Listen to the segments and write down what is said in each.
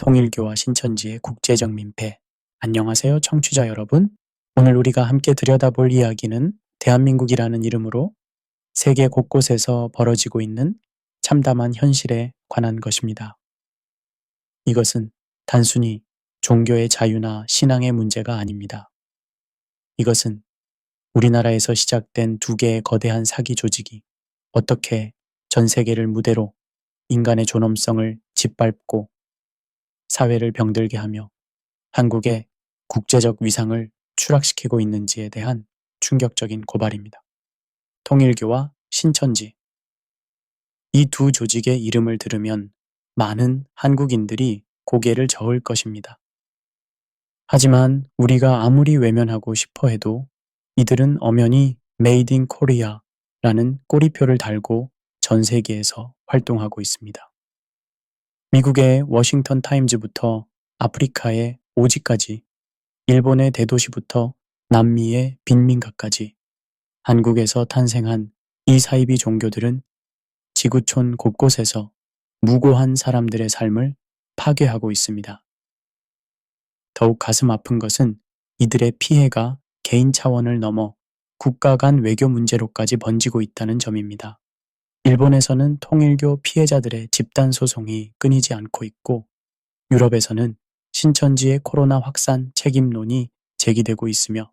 통일교와 신천지의 국제적 민폐. 안녕하세요, 청취자 여러분. 오늘 우리가 함께 들여다볼 이야기는 대한민국이라는 이름으로 세계 곳곳에서 벌어지고 있는 참담한 현실에 관한 것입니다. 이것은 단순히 종교의 자유나 신앙의 문제가 아닙니다. 이것은 우리나라에서 시작된 두 개의 거대한 사기 조직이 어떻게 전 세계를 무대로 인간의 존엄성을 짓밟고 사회를 병들게 하며 한국의 국제적 위상을 추락시키고 있는지에 대한 충격적인 고발입니다. 통일교와 신천지. 이 두 조직의 이름을 들으면 많은 한국인들이 고개를 저을 것입니다. 하지만 우리가 아무리 외면하고 싶어 해도 이들은 엄연히 Made in Korea라는 꼬리표를 달고 전 세계에서 활동하고 있습니다. 미국의 워싱턴 타임즈부터 아프리카의 오지까지, 일본의 대도시부터 남미의 빈민가까지 한국에서 탄생한 이 사이비 종교들은 지구촌 곳곳에서 무고한 사람들의 삶을 파괴하고 있습니다. 더욱 가슴 아픈 것은 이들의 피해가 개인 차원을 넘어 국가 간 외교 문제로까지 번지고 있다는 점입니다. 일본에서는 통일교 피해자들의 집단 소송이 끊이지 않고 있고, 유럽에서는 신천지의 코로나 확산 책임론이 제기되고 있으며,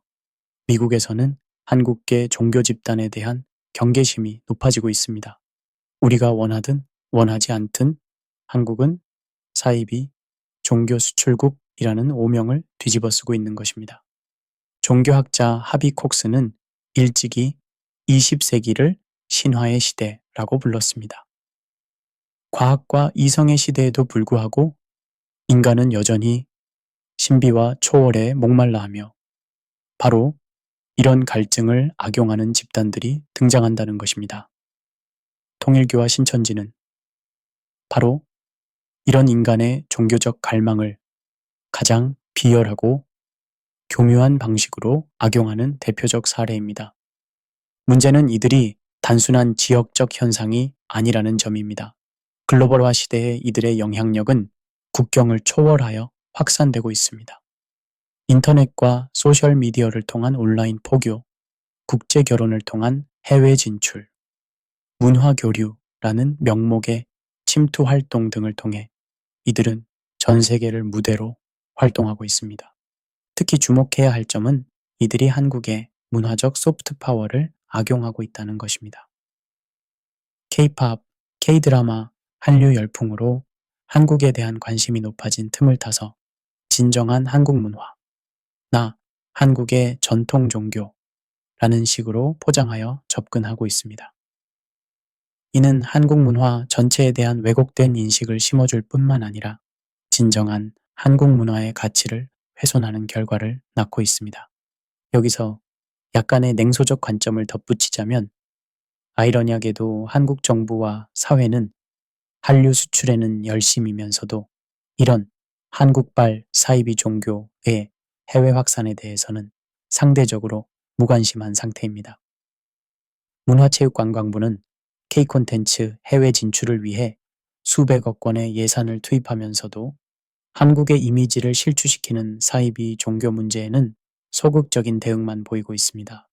미국에서는 한국계 종교 집단에 대한 경계심이 높아지고 있습니다. 우리가 원하든 원하지 않든 한국은 사이비 종교 수출국이라는 오명을 뒤집어쓰고 있는 것입니다. 종교학자 하비 콕스는 일찍이 20세기를 신화의 시대라고 불렀습니다. 과학과 이성의 시대에도 불구하고 인간은 여전히 신비와 초월에 목말라하며 바로 이런 갈증을 악용하는 집단들이 등장한다는 것입니다. 통일교와 신천지는 바로 이런 인간의 종교적 갈망을 가장 비열하고 교묘한 방식으로 악용하는 대표적 사례입니다. 문제는 이들이 단순한 지역적 현상이 아니라는 점입니다. 글로벌화 시대의 이들의 영향력은 국경을 초월하여 확산되고 있습니다. 인터넷과 소셜미디어를 통한 온라인 포교, 국제 결혼을 통한 해외 진출, 문화 교류라는 명목의 침투 활동 등을 통해 이들은 전 세계를 무대로 활동하고 있습니다. 특히 주목해야 할 점은 이들이 한국의 문화적 소프트 파워를 악용하고 있다는 것입니다. K-팝, K-드라마, 한류 열풍으로 한국에 대한 관심이 높아진 틈을 타서 진정한 한국 문화, 나 한국의 전통 종교라는 식으로 포장하여 접근하고 있습니다. 이는 한국 문화 전체에 대한 왜곡된 인식을 심어줄 뿐만 아니라 진정한 한국 문화의 가치를 훼손하는 결과를 낳고 있습니다. 여기서 약간의 냉소적 관점을 덧붙이자면, 아이러니하게도 한국 정부와 사회는 한류 수출에는 열심이면서도 이런 한국발 사이비 종교의 해외 확산에 대해서는 상대적으로 무관심한 상태입니다. 문화체육관광부는 K 콘텐츠 해외 진출을 위해 수백억 원의 예산을 투입하면서도 한국의 이미지를 실추시키는 사이비 종교 문제에는 소극적인 대응만 보이고 있습니다.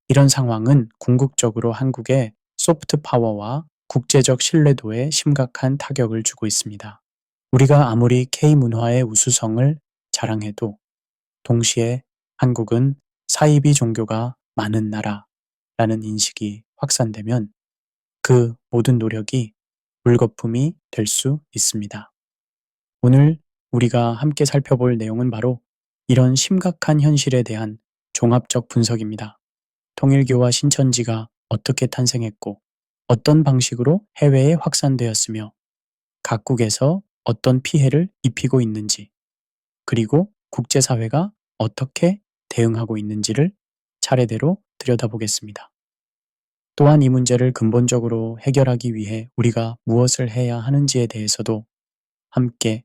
이런 상황은 궁극적으로 한국의 소프트 파워와 국제적 신뢰도에 심각한 타격을 주고 있습니다. 우리가 아무리 K-문화의 우수성을 자랑해도 동시에 한국은 사이비 종교가 많은 나라라는 인식이 확산되면 그 모든 노력이 물거품이 될 수 있습니다. 오늘 우리가 함께 살펴볼 내용은 바로 이런 심각한 현실에 대한 종합적 분석입니다. 통일교와 신천지가 어떻게 탄생했고 어떤 방식으로 해외에 확산되었으며 각국에서 어떤 피해를 입히고 있는지, 그리고 국제사회가 어떻게 대응하고 있는지를 차례대로 들여다보겠습니다. 또한 이 문제를 근본적으로 해결하기 위해 우리가 무엇을 해야 하는지에 대해서도 함께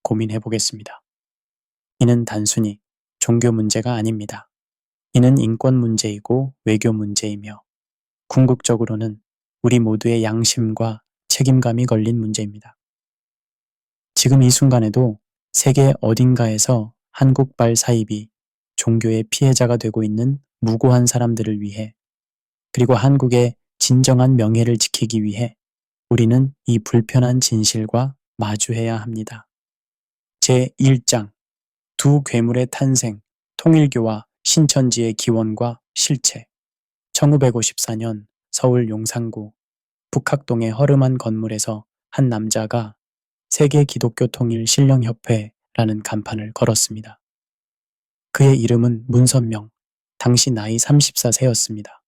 고민해 보겠습니다. 이는 단순히 종교 문제가 아닙니다. 이는 인권 문제이고 외교 문제이며 궁극적으로는 우리 모두의 양심과 책임감이 걸린 문제입니다. 지금 이 순간에도 세계 어딘가에서 한국발 사입이 종교의 피해자가 되고 있는 무고한 사람들을 위해, 그리고 한국의 진정한 명예를 지키기 위해 우리는 이 불편한 진실과 마주해야 합니다. 제1장 두 괴물의 탄생, 통일교와 신천지의 기원과 실체. 1954년 서울 용산구 북학동의 허름한 건물에서 한 남자가 세계 기독교 통일 신령협회라는 간판을 걸었습니다. 그의 이름은 문선명, 당시 나이 34세였습니다.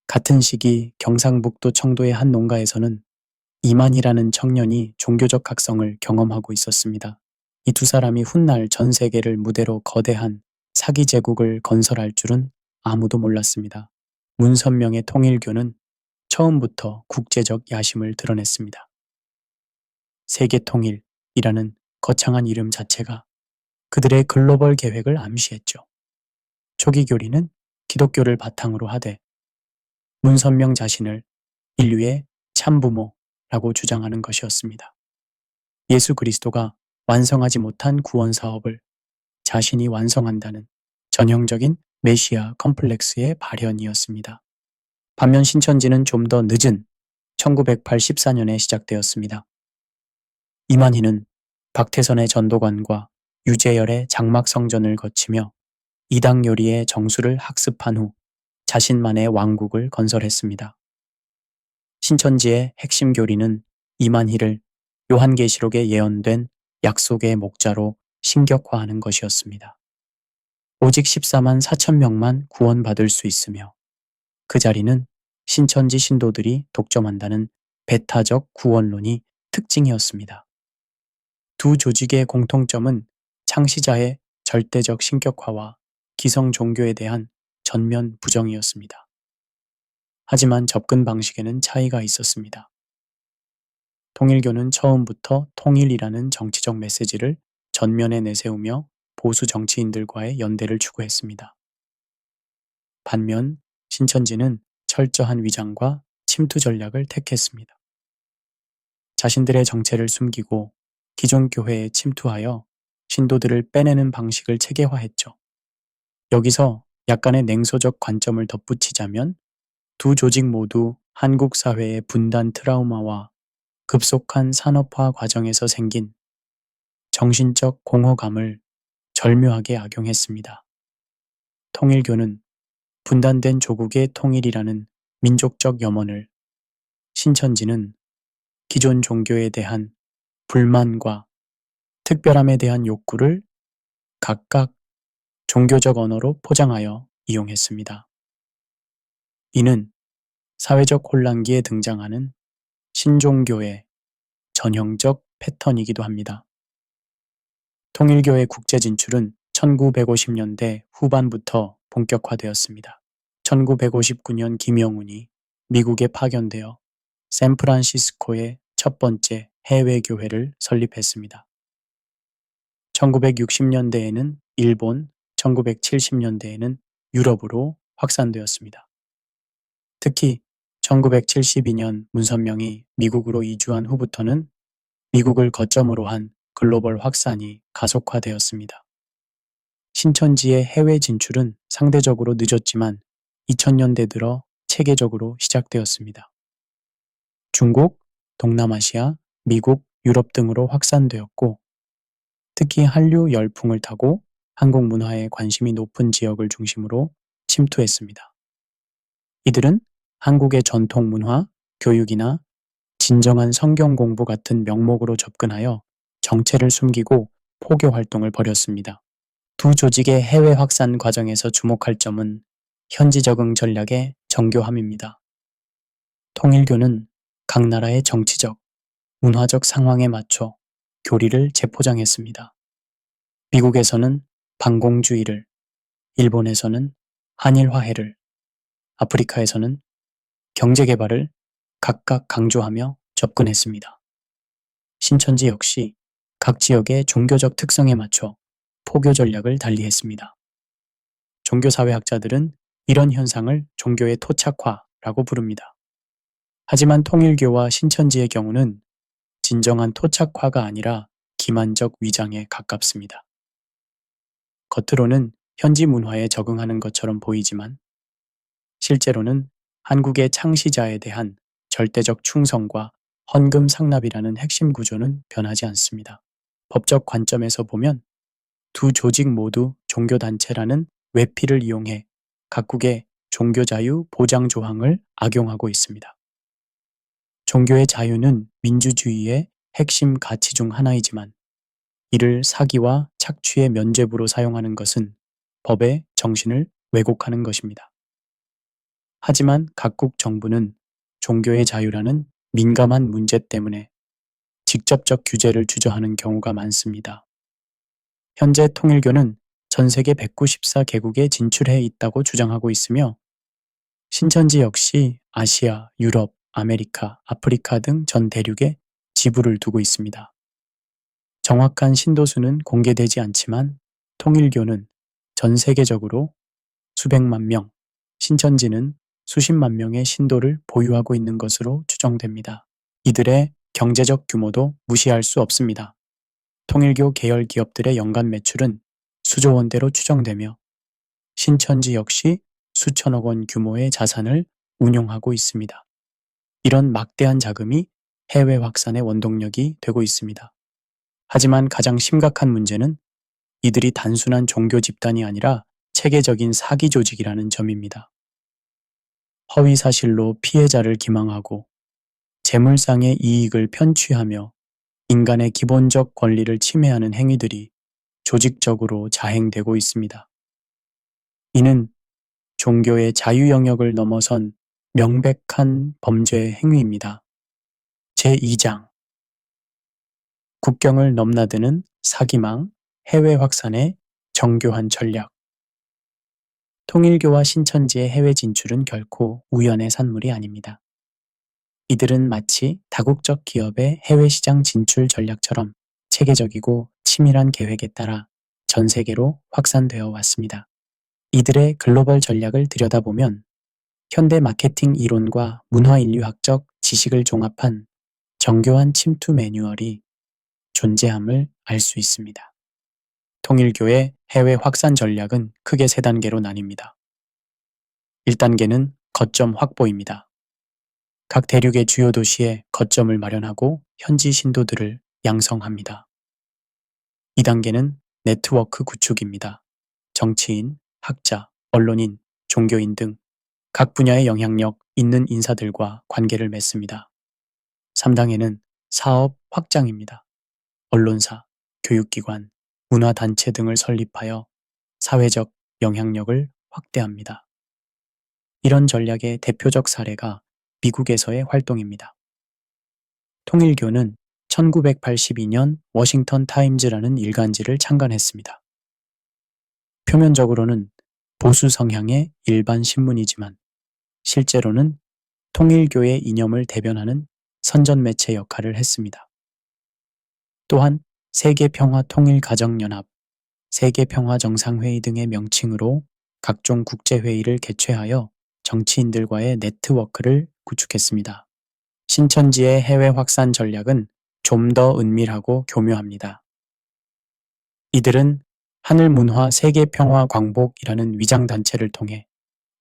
같은 시기 경상북도 청도의 한 농가에서는 이만희라는 청년이 종교적 각성을 경험하고 있었습니다. 이 두 사람이 훗날 전 세계를 무대로 거대한 사기 제국을 건설할 줄은 아무도 몰랐습니다. 문선명의 통일교는 처음부터 국제적 야심을 드러냈습니다. 세계 통일이라는 거창한 이름 자체가 그들의 글로벌 계획을 암시했죠. 초기 교리는 기독교를 바탕으로 하되 문선명 자신을 인류의 참부모라고 주장하는 것이었습니다. 예수 그리스도가 완성하지 못한 구원 사업을 자신이 완성한다는 전형적인 메시아 컴플렉스의 발현이었습니다. 반면 신천지는 좀 더 늦은 1984년에 시작되었습니다. 이만희는 박태선의 전도관과 유재열의 장막 성전을 거치며 이당 요리의 정수를 학습한 후 자신만의 왕국을 건설했습니다. 신천지의 핵심 교리는 이만희를 요한계시록에 예언된 약속의 목자로 신격화하는 것이었습니다. 오직 14만 4천 명만 구원받을 수 있으며 그 자리는 신천지 신도들이 독점한다는 배타적 구원론이 특징이었습니다. 두 조직의 공통점은 창시자의 절대적 신격화와 기성 종교에 대한 전면 부정이었습니다. 하지만 접근 방식에는 차이가 있었습니다. 통일교는 처음부터 통일이라는 정치적 메시지를 전면에 내세우며 보수 정치인들과의 연대를 추구했습니다. 반면 신천지는 철저한 위장과 침투 전략을 택했습니다. 자신들의 정체를 숨기고 기존 교회에 침투하여 신도들을 빼내는 방식을 체계화했죠. 여기서 약간의 냉소적 관점을 덧붙이자면 두 조직 모두 한국 사회의 분단 트라우마와 급속한 산업화 과정에서 생긴 정신적 공허감을 절묘하게 악용했습니다. 통일교는 분단된 조국의 통일이라는 민족적 염원을, 신천지는 기존 종교에 대한 불만과 특별함에 대한 욕구를 각각 종교적 언어로 포장하여 이용했습니다. 이는 사회적 혼란기에 등장하는 신종교의 전형적 패턴이기도 합니다. 통일교의 국제 진출은 1950년대 후반부터 본격화되었습니다. 1959년 김영운이 미국에 파견되어 샌프란시스코의 첫 번째 해외 교회를 설립했습니다. 1960년대에는 일본, 1970년대에는 유럽으로 확산되었습니다. 특히 1972년 문선명이 미국으로 이주한 후부터는 미국을 거점으로 한 글로벌 확산이 가속화되었습니다. 신천지의 해외 진출은 상대적으로 늦었지만 2000년대 들어 체계적으로 시작되었습니다. 중국, 동남아시아, 미국, 유럽 등으로 확산되었고 특히 한류 열풍을 타고 한국 문화에 관심이 높은 지역을 중심으로 침투했습니다. 이들은 한국의 전통 문화, 교육이나 진정한 성경 공부 같은 명목으로 접근하여 정체를 숨기고 포교 활동을 벌였습니다. 두 조직의 해외 확산 과정에서 주목할 점은 현지 적응 전략의 정교함입니다. 통일교는 각 나라의 정치적, 문화적 상황에 맞춰 교리를 재포장했습니다. 미국에서는 반공주의를, 일본에서는 한일 화해를, 아프리카에서는 경제 개발을 각각 강조하며 접근했습니다. 신천지 역시 각 지역의 종교적 특성에 맞춰 포교 전략을 달리했습니다. 종교사회학자들은 이런 현상을 종교의 토착화라고 부릅니다. 하지만 통일교와 신천지의 경우는 진정한 토착화가 아니라 기만적 위장에 가깝습니다. 겉으로는 현지 문화에 적응하는 것처럼 보이지만 실제로는 한국의 창시자에 대한 절대적 충성과 헌금 상납이라는 핵심 구조는 변하지 않습니다. 법적 관점에서 보면 두 조직 모두 종교단체라는 외피를 이용해 각국의 종교자유 보장 조항을 악용하고 있습니다. 종교의 자유는 민주주의의 핵심 가치 중 하나이지만 이를 사기와 착취의 면죄부로 사용하는 것은 법의 정신을 왜곡하는 것입니다. 하지만 각국 정부는 종교의 자유라는 민감한 문제 때문에 직접적 규제를 주저하는 경우가 많습니다. 현재 통일교는 전 세계 194개국에 진출해 있다고 주장하고 있으며 신천지 역시 아시아, 유럽, 아메리카, 아프리카 등 전 대륙에 지부를 두고 있습니다. 정확한 신도수는 공개되지 않지만 통일교는 전 세계적으로 수백만 명, 신천지는 수십만 명의 신도를 보유하고 있는 것으로 추정됩니다. 이들의 경제적 규모도 무시할 수 없습니다. 통일교 계열 기업들의 연간 매출은 수조 원대로 추정되며 신천지 역시 수천억 원 규모의 자산을 운용하고 있습니다. 이런 막대한 자금이 해외 확산의 원동력이 되고 있습니다. 하지만 가장 심각한 문제는 이들이 단순한 종교 집단이 아니라 체계적인 사기 조직이라는 점입니다. 허위 사실로 피해자를 기망하고 재물상의 이익을 편취하며 인간의 기본적 권리를 침해하는 행위들이 조직적으로 자행되고 있습니다. 이는 종교의 자유 영역을 넘어선 명백한 범죄 행위입니다. 제2장 국경을 넘나드는 사기망, 해외 확산의 정교한 전략. 통일교와 신천지의 해외 진출은 결코 우연의 산물이 아닙니다. 이들은 마치 다국적 기업의 해외 시장 진출 전략처럼 체계적이고 치밀한 계획에 따라 전 세계로 확산되어 왔습니다. 이들의 글로벌 전략을 들여다보면 현대 마케팅 이론과 문화인류학적 지식을 종합한 정교한 침투 매뉴얼이 존재함을 알 수 있습니다. 통일교의 해외 확산 전략은 크게 세 단계로 나뉩니다. 1단계는 거점 확보입니다. 각 대륙의 주요 도시에 거점을 마련하고 현지 신도들을 양성합니다. 2단계는 네트워크 구축입니다. 정치인, 학자, 언론인, 종교인 등 각 분야의 영향력 있는 인사들과 관계를 맺습니다. 3단계는 사업 확장입니다. 언론사, 교육기관, 문화단체 등을 설립하여 사회적 영향력을 확대합니다. 이런 전략의 대표적 사례가 미국에서의 활동입니다. 통일교는 1982년 워싱턴 타임즈라는 일간지를 창간했습니다. 표면적으로는 보수 성향의 일반 신문이지만 실제로는 통일교의 이념을 대변하는 선전 매체 역할을 했습니다. 또한 세계평화통일가정연합, 세계평화정상회의 등의 명칭으로 각종 국제회의를 개최하여 정치인들과의 네트워크를 구축했습니다. 신천지의 해외 확산 전략은 좀 더 은밀하고 교묘합니다. 이들은 하늘문화 세계평화광복이라는 위장단체를 통해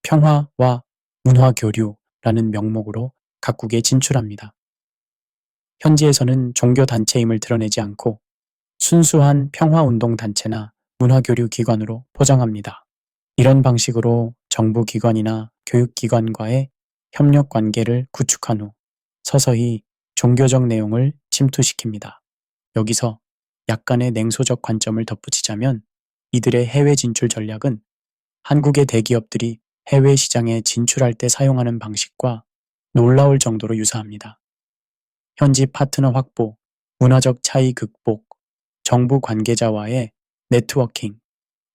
평화와 문화교류라는 명목으로 각국에 진출합니다. 현지에서는 종교단체임을 드러내지 않고 순수한 평화운동단체나 문화교류기관으로 포장합니다. 이런 방식으로 정부기관이나 교육기관과의 협력관계를 구축한 후 서서히 종교적 내용을 침투시킵니다. 여기서 약간의 냉소적 관점을 덧붙이자면 이들의 해외 진출 전략은 한국의 대기업들이 해외 시장에 진출할 때 사용하는 방식과 놀라울 정도로 유사합니다. 현지 파트너 확보, 문화적 차이 극복, 정부 관계자와의 네트워킹,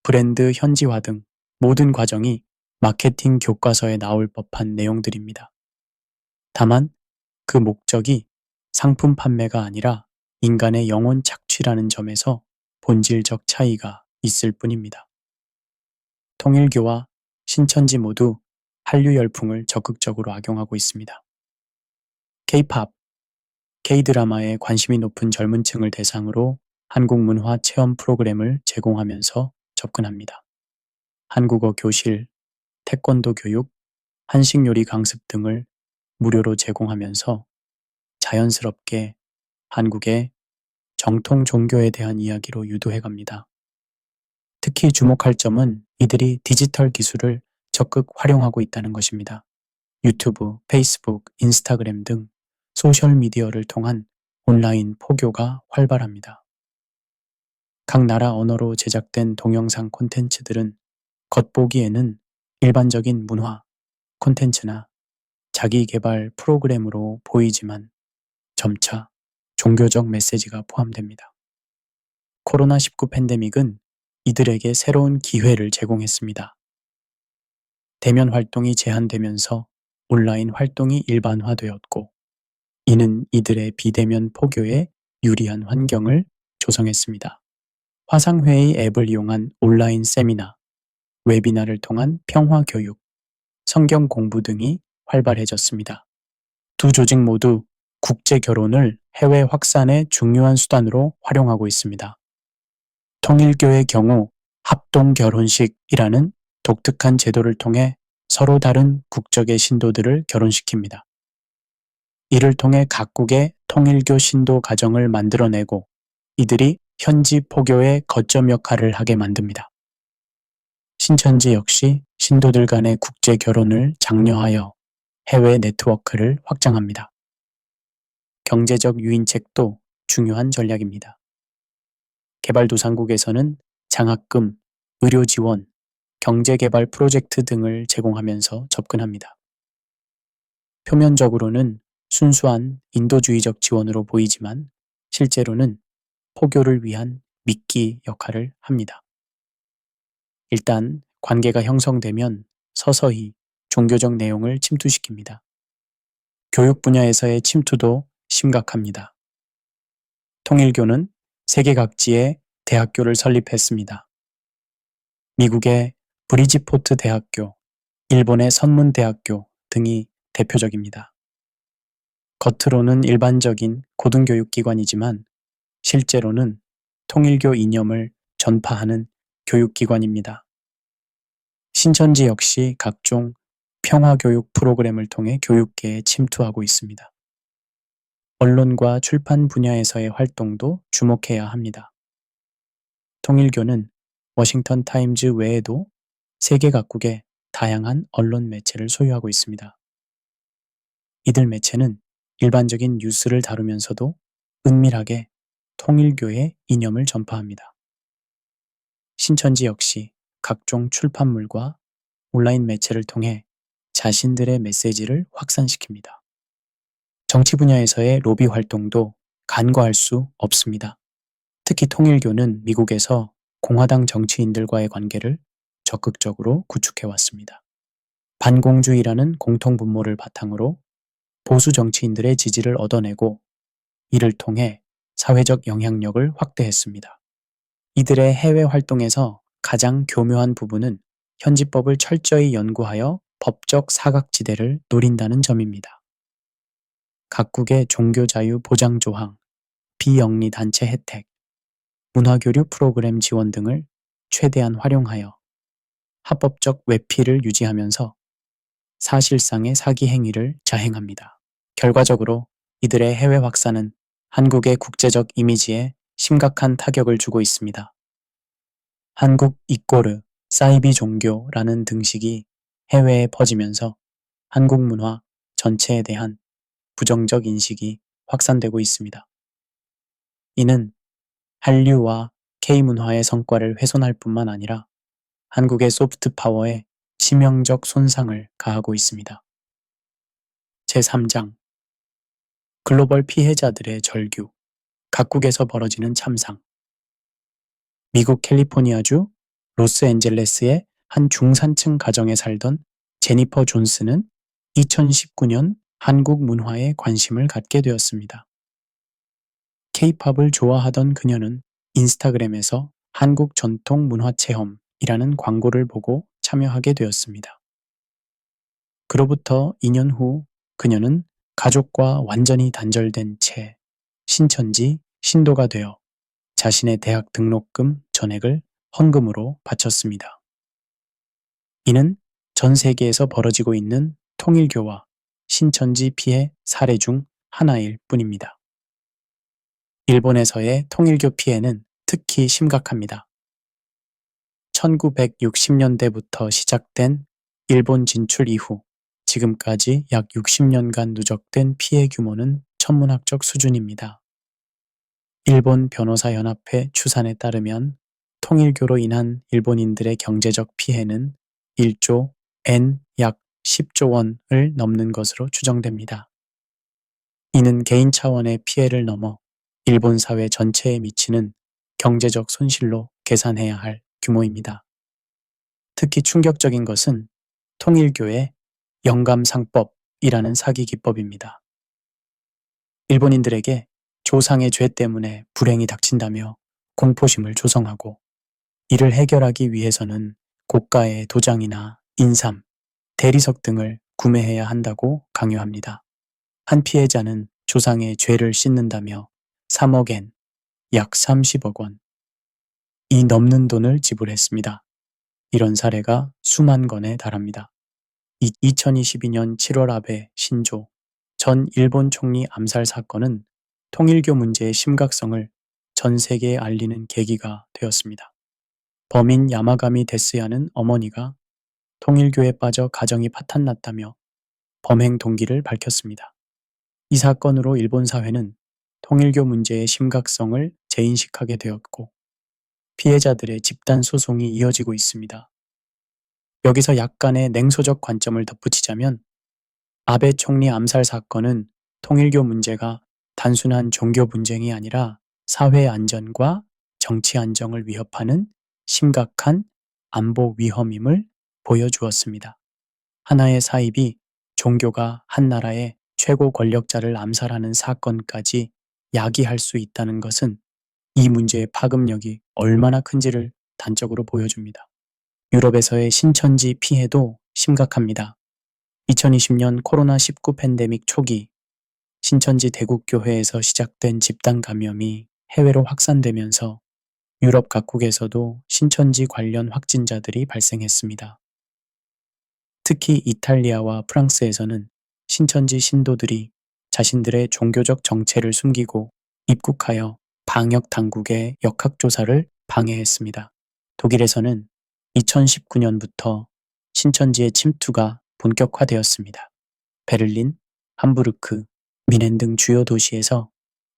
브랜드 현지화 등 모든 과정이 마케팅 교과서에 나올 법한 내용들입니다. 다만 그 목적이 상품 판매가 아니라 인간의 영혼 착취라는 점에서 본질적 차이가 있을 뿐입니다. 통일교와 신천지 모두 한류 열풍을 적극적으로 악용하고 있습니다. K-팝, K-드라마에 관심이 높은 젊은 층을 대상으로 한국 문화 체험 프로그램을 제공하면서 접근합니다. 한국어 교실, 태권도 교육, 한식 요리 강습 등을 무료로 제공하면서 자연스럽게 한국의 정통 종교에 대한 이야기로 유도해 갑니다. 특히 주목할 점은 이들이 디지털 기술을 적극 활용하고 있다는 것입니다. 유튜브, 페이스북, 인스타그램 등 소셜미디어를 통한 온라인 포교가 활발합니다. 각 나라 언어로 제작된 동영상 콘텐츠들은 겉보기에는 일반적인 문화, 콘텐츠나 자기 개발 프로그램으로 보이지만 점차 종교적 메시지가 포함됩니다. 코로나19 팬데믹은 이들에게 새로운 기회를 제공했습니다. 대면 활동이 제한되면서 온라인 활동이 일반화되었고, 이는 이들의 비대면 포교에 유리한 환경을 조성했습니다. 화상회의 앱을 이용한 온라인 세미나, 웨비나를 통한 평화교육, 성경 공부 등이 활발해졌습니다. 두 조직 모두 국제 결혼을 해외 확산의 중요한 수단으로 활용하고 있습니다. 통일교의 경우 합동 결혼식이라는 독특한 제도를 통해 서로 다른 국적의 신도들을 결혼시킵니다. 이를 통해 각국의 통일교 신도 가정을 만들어내고 이들이 현지 포교의 거점 역할을 하게 만듭니다. 신천지 역시 신도들 간의 국제 결혼을 장려하여 해외 네트워크를 확장합니다. 경제적 유인책도 중요한 전략입니다. 개발도상국에서는 장학금, 의료 지원, 경제개발 프로젝트 등을 제공하면서 접근합니다. 표면적으로는 순수한 인도주의적 지원으로 보이지만 실제로는 포교를 위한 미끼 역할을 합니다. 일단 관계가 형성되면 서서히 종교적 내용을 침투시킵니다. 교육 분야에서의 침투도 심각합니다. 통일교는 세계 각지에 대학교를 설립했습니다. 미국의 브리지포트 대학교, 일본의 선문대학교 등이 대표적입니다. 겉으로는 일반적인 고등교육기관이지만 실제로는 통일교 이념을 전파하는 교육기관입니다. 신천지 역시 각종 평화교육 프로그램을 통해 교육계에 침투하고 있습니다. 언론과 출판 분야에서의 활동도 주목해야 합니다. 통일교는 워싱턴 타임즈 외에도 세계 각국의 다양한 언론 매체를 소유하고 있습니다. 이들 매체는 일반적인 뉴스를 다루면서도 은밀하게 통일교의 이념을 전파합니다. 신천지 역시 각종 출판물과 온라인 매체를 통해 자신들의 메시지를 확산시킵니다. 정치 분야에서의 로비 활동도 간과할 수 없습니다. 특히 통일교는 미국에서 공화당 정치인들과의 관계를 적극적으로 구축해왔습니다. 반공주의라는 공통분모를 바탕으로 보수 정치인들의 지지를 얻어내고 이를 통해 사회적 영향력을 확대했습니다. 이들의 해외 활동에서 가장 교묘한 부분은 현지법을 철저히 연구하여 법적 사각지대를 노린다는 점입니다. 각국의 종교 자유 보장 조항, 비영리 단체 혜택, 문화교류 프로그램 지원 등을 최대한 활용하여 합법적 외피를 유지하면서 사실상의 사기 행위를 자행합니다. 결과적으로 이들의 해외 확산은 한국의 국제적 이미지에 심각한 타격을 주고 있습니다. 한국 이꼬르 사이비 종교라는 등식이 해외에 퍼지면서 한국 문화 전체에 대한 부정적 인식이 확산되고 있습니다. 이는 한류와 K문화의 성과를 훼손할 뿐만 아니라 한국의 소프트 파워에 치명적 손상을 가하고 있습니다. 제3장 글로벌 피해자들의 절규, 각국에서 벌어지는 참상. 미국 캘리포니아주 로스앤젤레스의 한 중산층 가정에 살던 제니퍼 존스는 2019년 한국 문화에 관심을 갖게 되었습니다. K-팝을 좋아하던 그녀는 인스타그램에서 한국 전통 문화 체험이라는 광고를 보고 참여하게 되었습니다. 그로부터 2년 후 그녀는 가족과 완전히 단절된 채 신천지 신도가 되어 자신의 대학 등록금 전액을 헌금으로 바쳤습니다. 이는 전 세계에서 벌어지고 있는 통일교와 신천지 피해 사례 중 하나일 뿐입니다. 일본에서의 통일교 피해는 특히 심각합니다. 1960년대부터 시작된 일본 진출 이후 지금까지 약 60년간 누적된 피해 규모는 천문학적 수준입니다. 일본 변호사연합회 추산에 따르면 통일교로 인한 일본인들의 경제적 피해는 1조 엔 약 10조 원을 넘는 것으로 추정됩니다. 이는 개인 차원의 피해를 넘어 일본 사회 전체에 미치는 경제적 손실로 계산해야 할 규모입니다. 특히 충격적인 것은 통일교의 영감상법이라는 사기 기법입니다. 일본인들에게 조상의 죄 때문에 불행이 닥친다며 공포심을 조성하고 이를 해결하기 위해서는 고가의 도장이나 인삼, 대리석 등을 구매해야 한다고 강요합니다. 한 피해자는 조상의 죄를 씻는다며 3억엔, 약 30억 원, 이 넘는 돈을 지불했습니다. 이런 사례가 수만 건에 달합니다. 2022년 7월 아베 신조 전 일본 총리 암살 사건은 통일교 문제의 심각성을 전 세계에 알리는 계기가 되었습니다. 범인 야마가미 데스야는 어머니가 통일교에 빠져 가정이 파탄났다며 범행 동기를 밝혔습니다. 이 사건으로 일본 사회는 통일교 문제의 심각성을 재인식하게 되었고 피해자들의 집단 소송이 이어지고 있습니다. 여기서 약간의 냉소적 관점을 덧붙이자면 아베 총리 암살 사건은 통일교 문제가 단순한 종교 분쟁이 아니라 사회 안전과 정치 안정을 위협하는 심각한 안보 위험임을 보여주었습니다. 하나의 사입이 종교가 한 나라의 최고 권력자를 암살하는 사건까지 야기할 수 있다는 것은 이 문제의 파급력이 얼마나 큰지를 단적으로 보여줍니다. 유럽에서의 신천지 피해도 심각합니다. 2020년 코로나19 팬데믹 초기 신천지 대국교회에서 시작된 집단 감염이 해외로 확산되면서 유럽 각국에서도 신천지 관련 확진자들이 발생했습니다. 특히 이탈리아와 프랑스에서는 신천지 신도들이 자신들의 종교적 정체를 숨기고 입국하여 방역 당국의 역학조사를 방해했습니다. 독일에서는 2019년부터 신천지의 침투가 본격화되었습니다. 베를린, 함부르크, 미넨 등 주요 도시에서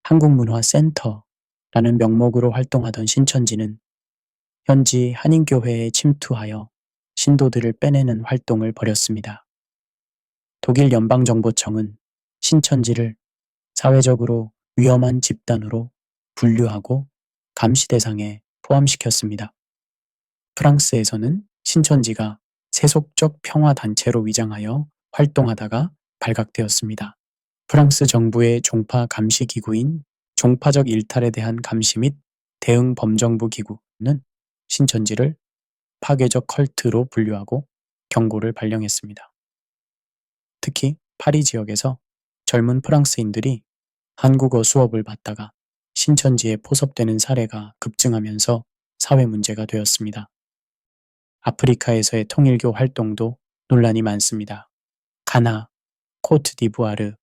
한국문화센터라는 명목으로 활동하던 신천지는 현지 한인교회에 침투하여 신도들을 빼내는 활동을 벌였습니다. 독일 연방정보청은 신천지를 사회적으로 위험한 집단으로 분류하고 감시 대상에 포함시켰습니다. 프랑스에서는 신천지가 세속적 평화단체로 위장하여 활동하다가 발각되었습니다. 프랑스 정부의 종파 감시 기구인 종파적 일탈에 대한 감시 및 대응 범정부 기구는 신천지를 파괴적 컬트로 분류하고 경고를 발령했습니다. 특히 파리 지역에서 젊은 프랑스인들이 한국어 수업을 받다가 신천지에 포섭되는 사례가 급증하면서 사회 문제가 되었습니다. 아프리카에서의 통일교 활동도 논란이 많습니다. 가나, 코트디부아르,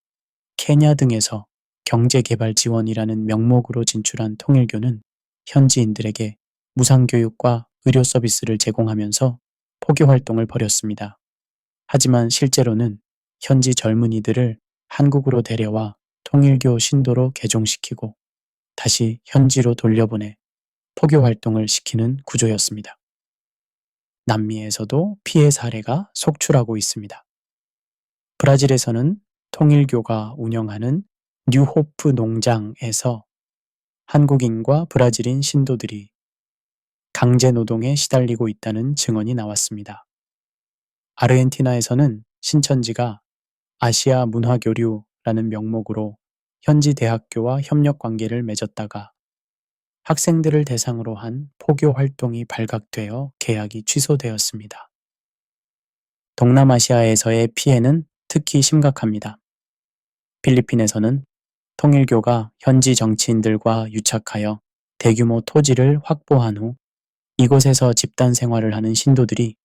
케냐 등에서 경제개발 지원이라는 명목으로 진출한 통일교는 현지인들에게 무상교육과 의료 서비스를 제공하면서 포교 활동을 벌였습니다. 하지만 실제로는 현지 젊은이들을 한국으로 데려와 통일교 신도로 개종시키고 다시 현지로 돌려보내 포교 활동을 시키는 구조였습니다. 남미에서도 피해 사례가 속출하고 있습니다. 브라질에서는 통일교가 운영하는 뉴호프 농장에서 한국인과 브라질인 신도들이 강제 노동에 시달리고 있다는 증언이 나왔습니다. 아르헨티나에서는 신천지가 아시아 문화교류라는 명목으로 현지 대학교와 협력 관계를 맺었다가 학생들을 대상으로 한 포교 활동이 발각되어 계약이 취소되었습니다. 동남아시아에서의 피해는 특히 심각합니다. 필리핀에서는 통일교가 현지 정치인들과 유착하여 대규모 토지를 확보한 후 이곳에서 집단 생활을 하는 신도들이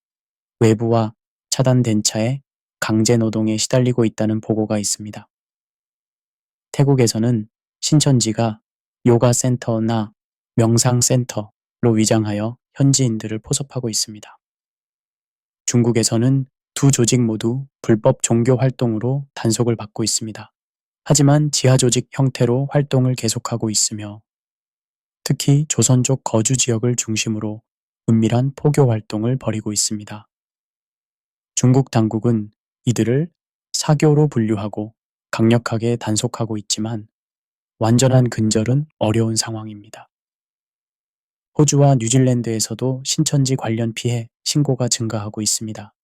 외부와 차단된 차에 강제 노동에 시달리고 있다는 보고가 있습니다. 태국에서는 신천지가 요가 센터나 명상 센터로 위장하여 현지인들을 포섭하고 있습니다. 중국에서는 두 조직 모두 불법 종교 활동으로 단속을 받고 있습니다. 하지만 지하 조직 형태로 활동을 계속하고 있으며 특히 조선족 거주 지역을 중심으로 은밀한 포교 활동을 벌이고 있습니다. 중국 당국은 이들을 사교로 분류하고 강력하게 단속하고 있지만 완전한 근절은 어려운 상황입니다. 호주와 뉴질랜드에서도 신천지 관련 피해 신고가 증가하고 있습니다.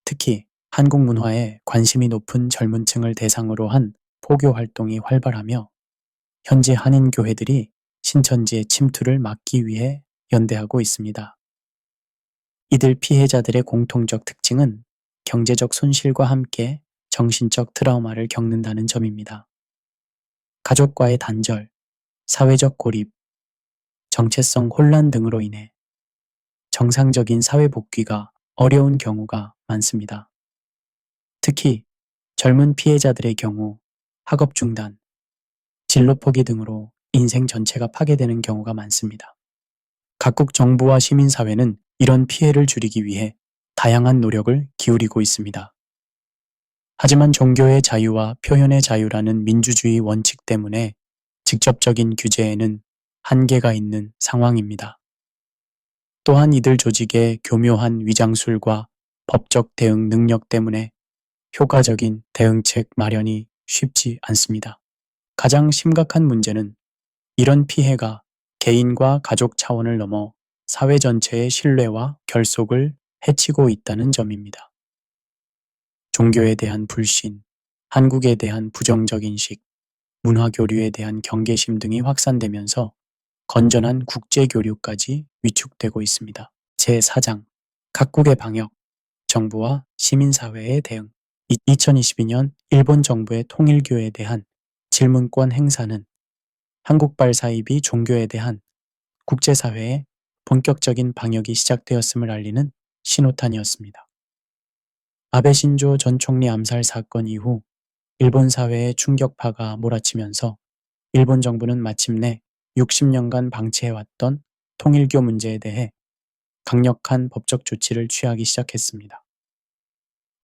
특히 한국 문화에 관심이 높은 젊은 층을 대상으로 한 포교 활동이 활발하며 현지 한인 교회들이 신천지의 침투를 막기 위해 연대하고 있습니다. 이들 피해자들의 공통적 특징은 경제적 손실과 함께 정신적 트라우마를 겪는다는 점입니다. 가족과의 단절, 사회적 고립, 정체성 혼란 등으로 인해 정상적인 사회 복귀가 어려운 경우가 많습니다. 특히 젊은 피해자들의 경우 학업 중단, 진로 포기 등으로 인생 전체가 파괴되는 경우가 많습니다. 각국 정부와 시민사회는 이런 피해를 줄이기 위해 다양한 노력을 기울이고 있습니다. 하지만 종교의 자유와 표현의 자유라는 민주주의 원칙 때문에 직접적인 규제에는 한계가 있는 상황입니다. 또한 이들 조직의 교묘한 위장술과 법적 대응 능력 때문에 효과적인 대응책 마련이 쉽지 않습니다. 가장 심각한 문제는 이런 피해가 개인과 가족 차원을 넘어 사회 전체의 신뢰와 결속을 해치고 있다는 점입니다. 종교에 대한 불신, 한국에 대한 부정적 인식, 문화 교류에 대한 경계심 등이 확산되면서 건전한 국제 교류까지 위축되고 있습니다. 제4장 각국의 방역, 정부와 시민사회의 대응 2022년 일본 정부의 통일교에 대한 질문권 행사는 한국발 사이비 종교에 대한 국제사회의 본격적인 방역이 시작되었음을 알리는 신호탄이었습니다. 아베 신조 전 총리 암살 사건 이후 일본 사회에 충격파가 몰아치면서 일본 정부는 마침내 60년간 방치해왔던 통일교 문제에 대해 강력한 법적 조치를 취하기 시작했습니다.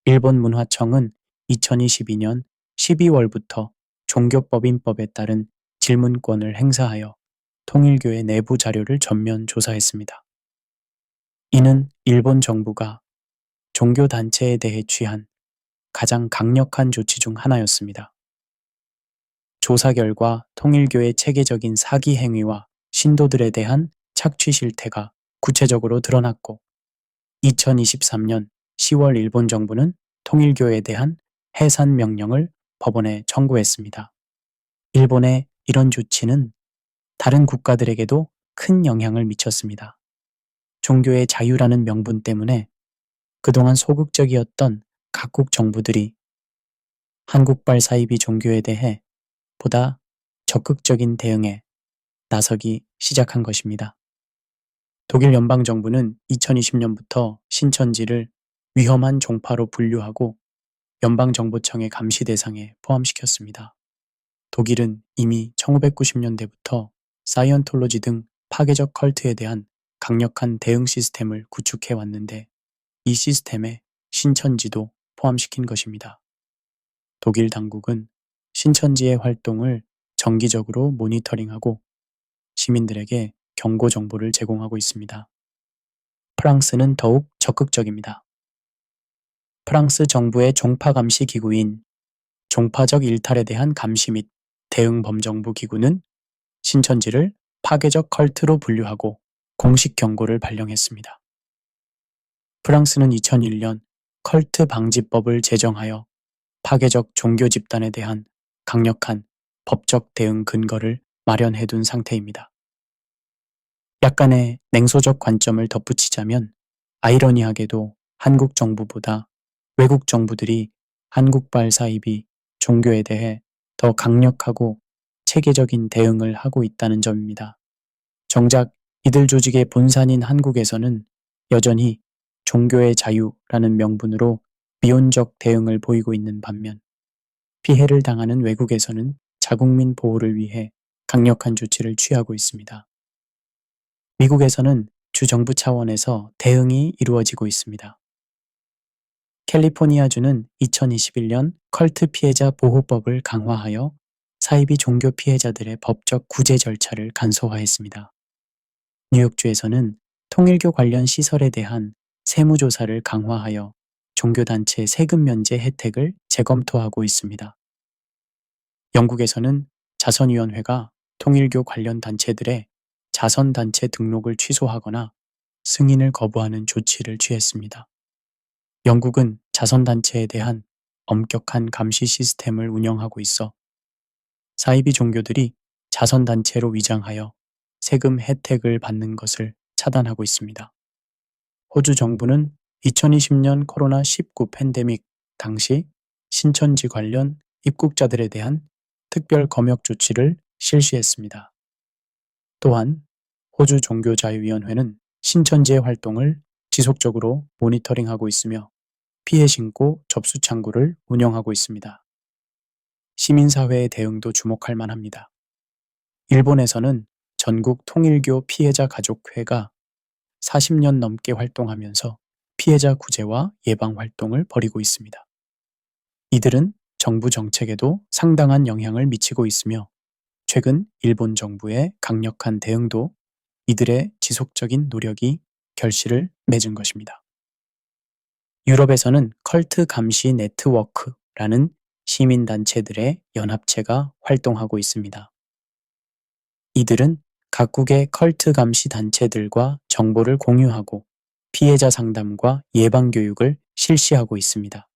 일본 문화청은 2022년 12월부터 종교법인법에 따른 질문권을 행사하여 통일교의 내부 자료를 전면 조사했습니다. 이는 일본 정부가 종교단체에 대해 취한 가장 강력한 조치 중 하나였습니다. 조사 결과 통일교의 체계적인 사기 행위와 신도들에 대한 착취 실태가 구체적으로 드러났고 2023년 10월 일본 정부는 통일교에 대한 해산 명령을 법원에 청구했습니다. 일본의 이런 조치는 다른 국가들에게도 큰 영향을 미쳤습니다. 종교의 자유라는 명분 때문에 그동안 소극적이었던 각국 정부들이 한국발 사이비 종교에 대해 보다 적극적인 대응에 나서기 시작한 것입니다. 독일 연방정부는 2020년부터 신천지를 위험한 종파로 분류하고 연방정보청의 감시 대상에 포함시켰습니다. 독일은 이미 1990년대부터 사이언톨로지 등 파괴적 컬트에 대한 강력한 대응 시스템을 구축해 왔는데 이 시스템에 신천지도 포함시킨 것입니다. 독일 당국은 신천지의 활동을 정기적으로 모니터링하고 시민들에게 경고 정보를 제공하고 있습니다. 프랑스는 더욱 적극적입니다. 프랑스 정부의 종파 감시 기구인 종파적 일탈에 대한 감시 및 대응 범정부 기구는 신천지를 파괴적 컬트로 분류하고 공식 경고를 발령했습니다. 프랑스는 2001년 컬트 방지법을 제정하여 파괴적 종교 집단에 대한 강력한 법적 대응 근거를 마련해둔 상태입니다. 약간의 냉소적 관점을 덧붙이자면 아이러니하게도 한국 정부보다 외국 정부들이 한국발 사이비 종교에 대해 더 강력하고 체계적인 대응을 하고 있다는 점입니다. 정작 이들 조직의 본산인 한국에서는 여전히 종교의 자유라는 명분으로 미온적 대응을 보이고 있는 반면 피해를 당하는 외국에서는 자국민 보호를 위해 강력한 조치를 취하고 있습니다. 미국에서는 주정부 차원에서 대응이 이루어지고 있습니다. 캘리포니아주는 2021년 컬트 피해자 보호법을 강화하여 사이비 종교 피해자들의 법적 구제 절차를 간소화했습니다. 뉴욕주에서는 통일교 관련 시설에 대한 세무조사를 강화하여 종교단체 세금 면제 혜택을 재검토하고 있습니다. 영국에서는 자선위원회가 통일교 관련 단체들의 자선단체 등록을 취소하거나 승인을 거부하는 조치를 취했습니다. 영국은 자선단체에 대한 엄격한 감시 시스템을 운영하고 있어 사이비 종교들이 자선단체로 위장하여 세금 혜택을 받는 것을 차단하고 있습니다. 호주 정부는 2020년 코로나19 팬데믹 당시 신천지 관련 입국자들에 대한 특별 검역 조치를 실시했습니다. 또한 호주 종교자유위원회는 신천지의 활동을 지속적으로 모니터링하고 있으며 피해 신고 접수 창구를 운영하고 있습니다. 시민사회의 대응도 주목할 만합니다. 일본에서는 전국 통일교 피해자 가족회가 40년 넘게 활동하면서 피해자 구제와 예방 활동을 벌이고 있습니다. 이들은 정부 정책에도 상당한 영향을 미치고 있으며 최근 일본 정부의 강력한 대응도 이들의 지속적인 노력이 결실을 맺은 것입니다. 유럽에서는 컬트 감시 네트워크라는 시민단체들의 연합체가 활동하고 있습니다. 이들은 각국의 컬트 감시 단체들과 정보를 공유하고 피해자 상담과 예방 교육을 실시하고 있습니다.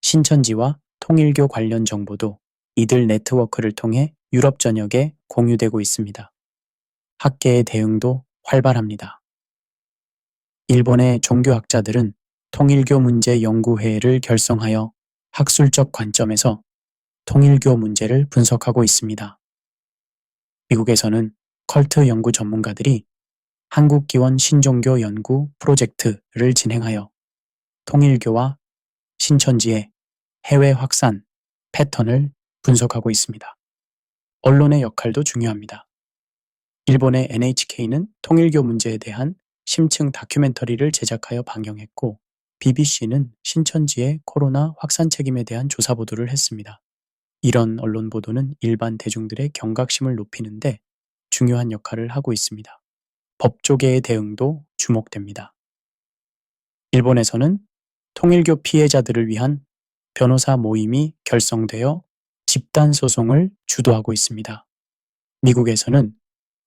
신천지와 통일교 관련 정보도 이들 네트워크를 통해 유럽 전역에 공유되고 있습니다. 학계의 대응도 활발합니다. 일본의 종교학자들은 통일교 문제 연구회를 결성하여 학술적 관점에서 통일교 문제를 분석하고 있습니다. 미국에서는 컬트 연구 전문가들이 한국기원 신종교 연구 프로젝트를 진행하여 통일교와 신천지의 해외 확산 패턴을 분석하고 있습니다. 언론의 역할도 중요합니다. 일본의 NHK는 통일교 문제에 대한 심층 다큐멘터리를 제작하여 방영했고 BBC는 신천지의 코로나 확산 책임에 대한 조사 보도를 했습니다. 이런 언론 보도는 일반 대중들의 경각심을 높이는데 중요한 역할을 하고 있습니다. 법조계의 대응도 주목됩니다. 일본에서는 통일교 피해자들을 위한 변호사 모임이 결성되어 집단 소송을 주도하고 있습니다. 미국에서는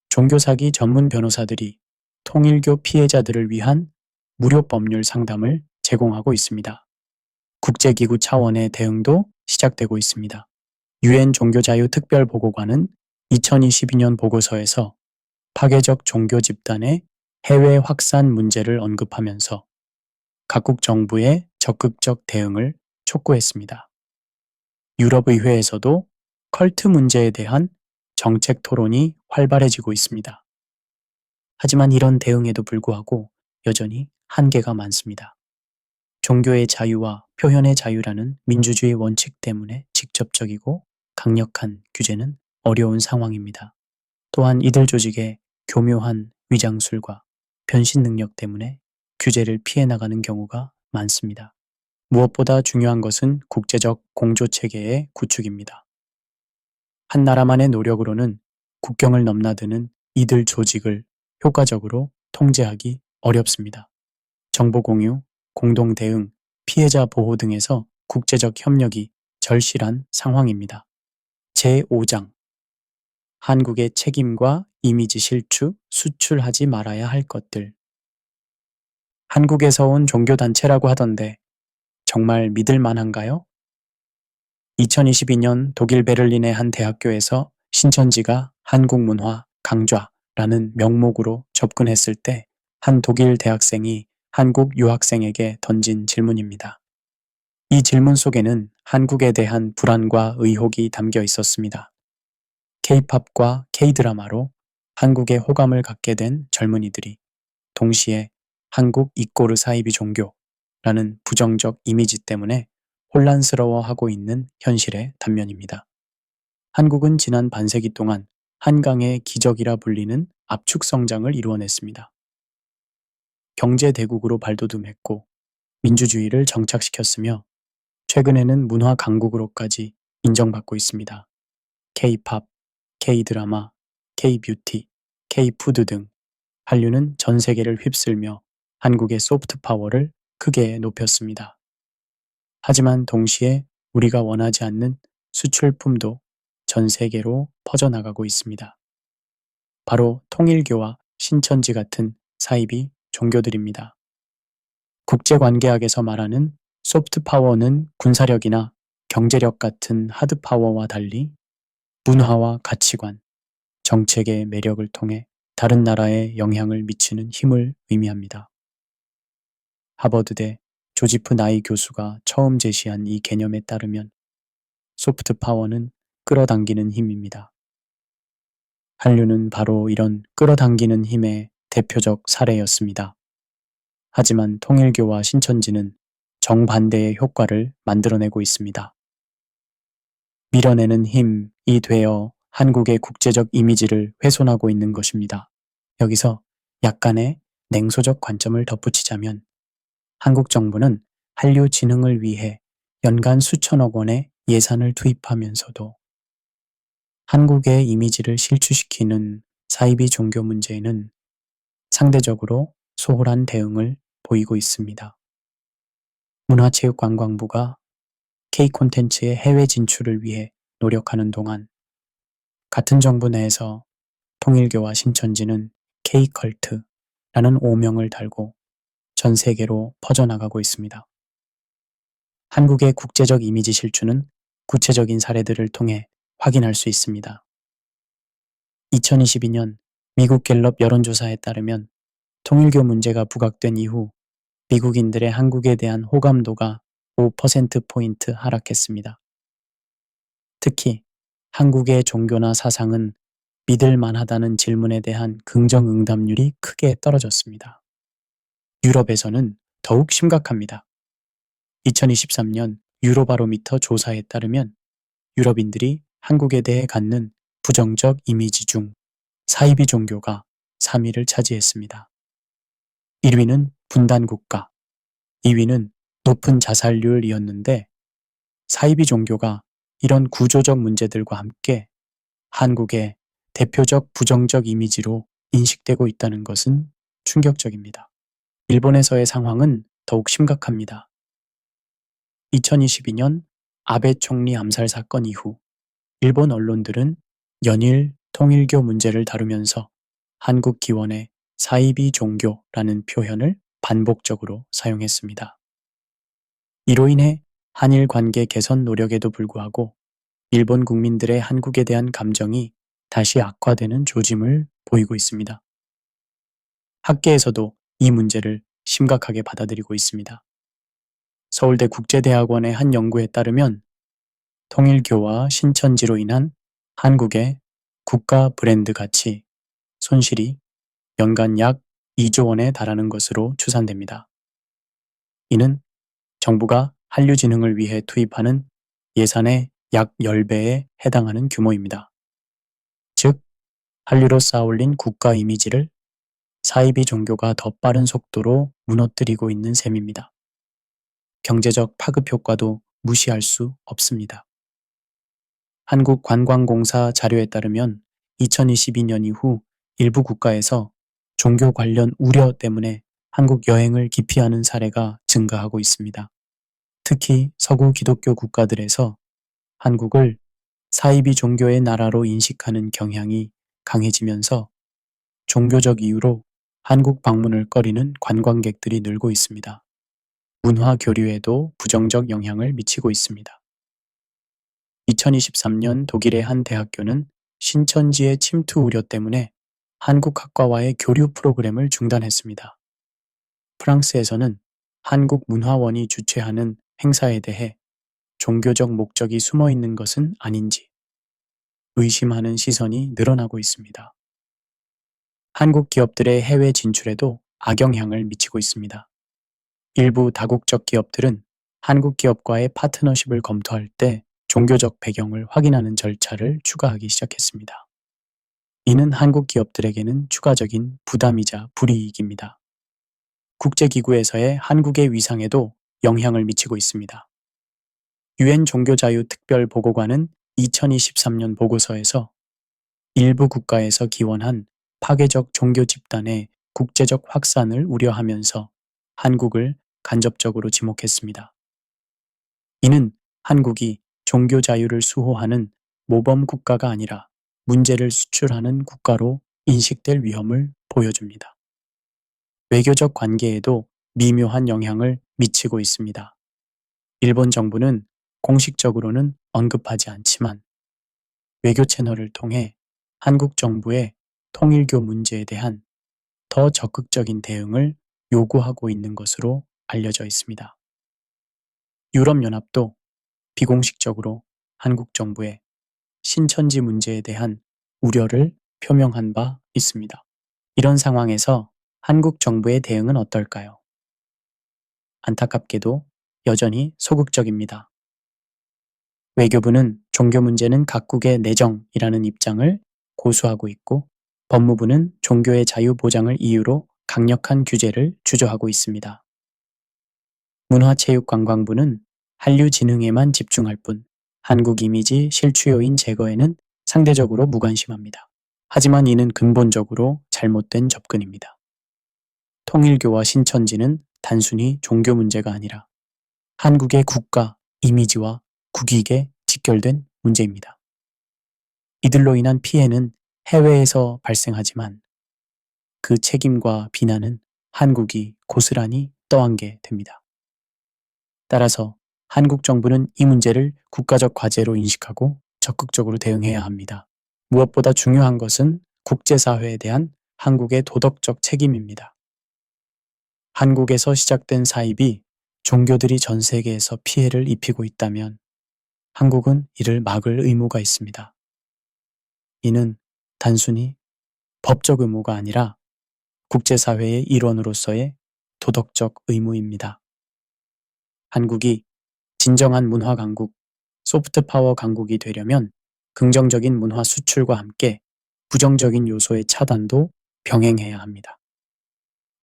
종교사기 전문 변호사들이 통일교 피해자들을 위한 무료 법률 상담을 제공하고 있습니다. 국제기구 차원의 대응도 시작되고 있습니다. 유엔 종교자유 특별보고관은 2022년 보고서에서 파괴적 종교 집단의 해외 확산 문제를 언급하면서 각국 정부의 적극적 대응을 촉구했습니다. 유럽의회에서도 컬트 문제에 대한 정책 토론이 활발해지고 있습니다. 하지만 이런 대응에도 불구하고 여전히 한계가 많습니다. 종교의 자유와 표현의 자유라는 민주주의 원칙 때문에 직접적이고 강력한 규제는 어려운 상황입니다. 또한 이들 조직의 교묘한 위장술과 변신 능력 때문에 규제를 피해 나가는 경우가 많습니다. 무엇보다 중요한 것은 국제적 공조체계의 구축입니다. 한 나라만의 노력으로는 국경을 넘나드는 이들 조직을 효과적으로 통제하기 어렵습니다. 정보 공유, 공동 대응, 피해자 보호 등에서 국제적 협력이 절실한 상황입니다. 제5장 한국의 책임과 이미지 실추, 수출하지 말아야 할 것들. 한국에서 온 종교단체라고 하던데 정말 믿을 만한가요? 2022년 독일 베를린의 한 대학교에서 신천지가 한국 문화 강좌라는 명목으로 접근했을 때 한 독일 대학생이 한국 유학생에게 던진 질문입니다. 이 질문 속에는 한국에 대한 불안과 의혹이 담겨 있었습니다. K-팝과 K-드라마로 한국에 호감을 갖게 된 젊은이들이 동시에 한국 이꼬르 사이비 종교라는 부정적 이미지 때문에 혼란스러워하고 있는 현실의 단면입니다. 한국은 지난 반세기 동안 한강의 기적이라 불리는 압축 성장을 이루어냈습니다. 경제 대국으로 발돋움했고 민주주의를 정착시켰으며 최근에는 문화 강국으로까지 인정받고 있습니다. K-팝, K-드라마, K-뷰티, K-푸드 등 한류는 전 세계를 휩쓸며 한국의 소프트 파워를 크게 높였습니다. 하지만 동시에 우리가 원하지 않는 수출품도 전 세계로 퍼져나가고 있습니다. 바로 통일교와 신천지 같은 사이비 종교들입니다. 국제관계학에서 말하는 소프트 파워는 군사력이나 경제력 같은 하드 파워와 달리 문화와 가치관, 정책의 매력을 통해 다른 나라에 영향을 미치는 힘을 의미합니다. 하버드대 조지프 나이 교수가 처음 제시한 이 개념에 따르면 소프트 파워는 끌어당기는 힘입니다. 한류는 바로 이런 끌어당기는 힘의 대표적 사례였습니다. 하지만 통일교와 신천지는 정반대의 효과를 만들어내고 있습니다. 밀어내는 힘이 되어 한국의 국제적 이미지를 훼손하고 있는 것입니다. 여기서 약간의 냉소적 관점을 덧붙이자면 한국 정부는 한류 진흥을 위해 연간 수천억 원의 예산을 투입하면서도 한국의 이미지를 실추시키는 사이비 종교 문제에는 상대적으로 소홀한 대응을 보이고 있습니다. 문화체육관광부가 K 콘텐츠의 해외 진출을 위해 노력하는 동안 같은 정부 내에서 통일교와 신천지는 K컬트라는 오명을 달고 전 세계로 퍼져나가고 있습니다. 한국의 국제적 이미지 실추는 구체적인 사례들을 통해 확인할 수 있습니다. 2022년 미국 갤럽 여론조사에 따르면 통일교 문제가 부각된 이후 미국인들의 한국에 대한 호감도가 5%포인트 하락했습니다. 특히 한국의 종교나 사상은 믿을 만하다는 질문에 대한 긍정 응답률이 크게 떨어졌습니다. 유럽에서는 더욱 심각합니다. 2023년 유로바로미터 조사에 따르면 유럽인들이 한국에 대해 갖는 부정적 이미지 중 사이비 종교가 3위를 차지했습니다. 1위는 분단국가, 2위는 높은 자살률이었는데 사이비 종교가 이런 구조적 문제들과 함께 한국의 대표적 부정적 이미지로 인식되고 있다는 것은 충격적입니다. 일본에서의 상황은 더욱 심각합니다. 2022년 아베 총리 암살 사건 이후 일본 언론들은 연일 통일교 문제를 다루면서 한국 기원의 사이비 종교라는 표현을 반복적으로 사용했습니다. 이로 인해 한일 관계 개선 노력에도 불구하고 일본 국민들의 한국에 대한 감정이 다시 악화되는 조짐을 보이고 있습니다. 학계에서도 이 문제를 심각하게 받아들이고 있습니다. 서울대 국제대학원의 한 연구에 따르면 통일교와 신천지로 인한 한국의 국가 브랜드 가치 손실이 연간 약 2조 원에 달하는 것으로 추산됩니다. 이는 정부가 한류 진흥을 위해 투입하는 예산의 약 10배에 해당하는 규모입니다. 즉, 한류로 쌓아올린 국가 이미지를 사이비 종교가 더 빠른 속도로 무너뜨리고 있는 셈입니다. 경제적 파급 효과도 무시할 수 없습니다. 한국관광공사 자료에 따르면 2022년 이후 일부 국가에서 종교 관련 우려 때문에 한국 여행을 기피하는 사례가 증가하고 있습니다. 특히 서구 기독교 국가들에서 한국을 사이비 종교의 나라로 인식하는 경향이 강해지면서 종교적 이유로 한국 방문을 꺼리는 관광객들이 늘고 있습니다. 문화 교류에도 부정적 영향을 미치고 있습니다. 2023년 독일의 한 대학교는 신천지의 침투 우려 때문에 한국 학과와의 교류 프로그램을 중단했습니다. 프랑스에서는 한국문화원이 주최하는 행사에 대해 종교적 목적이 숨어 있는 것은 아닌지, 의심하는 시선이 늘어나고 있습니다. 한국 기업들의 해외 진출에도 악영향을 미치고 있습니다. 일부 다국적 기업들은 한국 기업과의 파트너십을 검토할 때 종교적 배경을 확인하는 절차를 추가하기 시작했습니다. 이는 한국 기업들에게는 추가적인 부담이자 불이익입니다. 국제기구에서의 한국의 위상에도 영향을 미치고 있습니다. 유엔 종교자유 특별보고관은 2023년 보고서에서 일부 국가에서 기원한 파괴적 종교 집단의 국제적 확산을 우려하면서 한국을 간접적으로 지목했습니다. 이는 한국이 종교 자유를 수호하는 모범 국가가 아니라 문제를 수출하는 국가로 인식될 위험을 보여줍니다. 외교적 관계에도 미묘한 영향을 미치고 있습니다. 일본 정부는 공식적으로는 언급하지 않지만 외교 채널을 통해 한국 정부의 통일교 문제에 대한 더 적극적인 대응을 요구하고 있는 것으로 알려져 있습니다. 유럽연합도 비공식적으로 한국 정부의 신천지 문제에 대한 우려를 표명한 바 있습니다. 이런 상황에서 한국 정부의 대응은 어떨까요? 안타깝게도 여전히 소극적입니다. 외교부는 종교 문제는 각국의 내정이라는 입장을 고수하고 있고 법무부는 종교의 자유 보장을 이유로 강력한 규제를 주저하고 있습니다. 문화체육관광부는 한류 진흥에만 집중할 뿐 한국 이미지 실추요인 제거에는 상대적으로 무관심합니다. 하지만 이는 근본적으로 잘못된 접근입니다. 통일교와 신천지는 단순히 종교 문제가 아니라 한국의 국가, 이미지와 국익에 직결된 문제입니다. 이들로 인한 피해는 해외에서 발생하지만 그 책임과 비난은 한국이 고스란히 떠안게 됩니다. 따라서 한국 정부는 이 문제를 국가적 과제로 인식하고 적극적으로 대응해야 합니다. 무엇보다 중요한 것은 국제사회에 대한 한국의 도덕적 책임입니다. 한국에서 시작된 사입이 종교들이 전 세계에서 피해를 입히고 있다면 한국은 이를 막을 의무가 있습니다. 이는 단순히 법적 의무가 아니라 국제사회의 일원으로서의 도덕적 의무입니다. 한국이 진정한 문화 강국, 소프트 파워 강국이 되려면 긍정적인 문화 수출과 함께 부정적인 요소의 차단도 병행해야 합니다.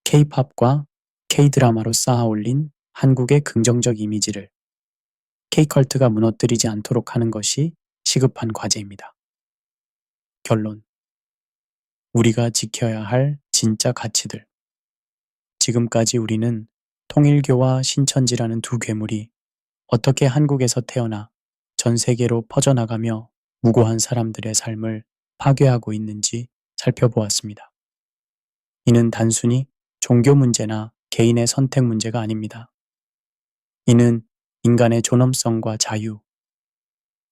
K-팝과 K-드라마로 쌓아올린 한국의 긍정적 이미지를 K-컬트가 무너뜨리지 않도록 하는 것이 시급한 과제입니다. 결론. 우리가 지켜야 할 진짜 가치들. 지금까지 우리는 통일교와 신천지라는 두 괴물이 어떻게 한국에서 태어나 전 세계로 퍼져나가며 무고한 사람들의 삶을 파괴하고 있는지 살펴보았습니다. 이는 단순히 종교 문제나 개인의 선택 문제가 아닙니다. 이는 인간의 존엄성과 자유,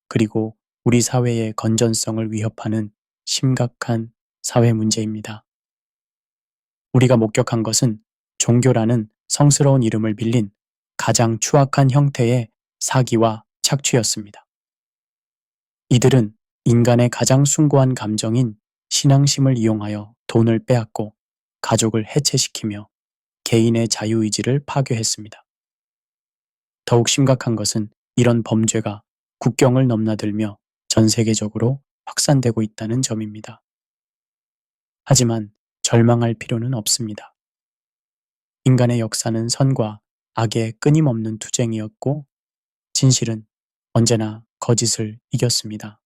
그리고 우리 사회의 건전성을 위협하는 심각한 사회 문제입니다. 우리가 목격한 것은 종교라는 성스러운 이름을 빌린 가장 추악한 형태의 사기와 착취였습니다. 이들은 인간의 가장 숭고한 감정인 신앙심을 이용하여 돈을 빼앗고 가족을 해체시키며 개인의 자유의지를 파괴했습니다. 더욱 심각한 것은 이런 범죄가 국경을 넘나들며 전 세계적으로 확산되고 있다는 점입니다. 하지만 절망할 필요는 없습니다. 인간의 역사는 선과 악의 끊임없는 투쟁이었고 진실은 언제나 거짓을 이겼습니다.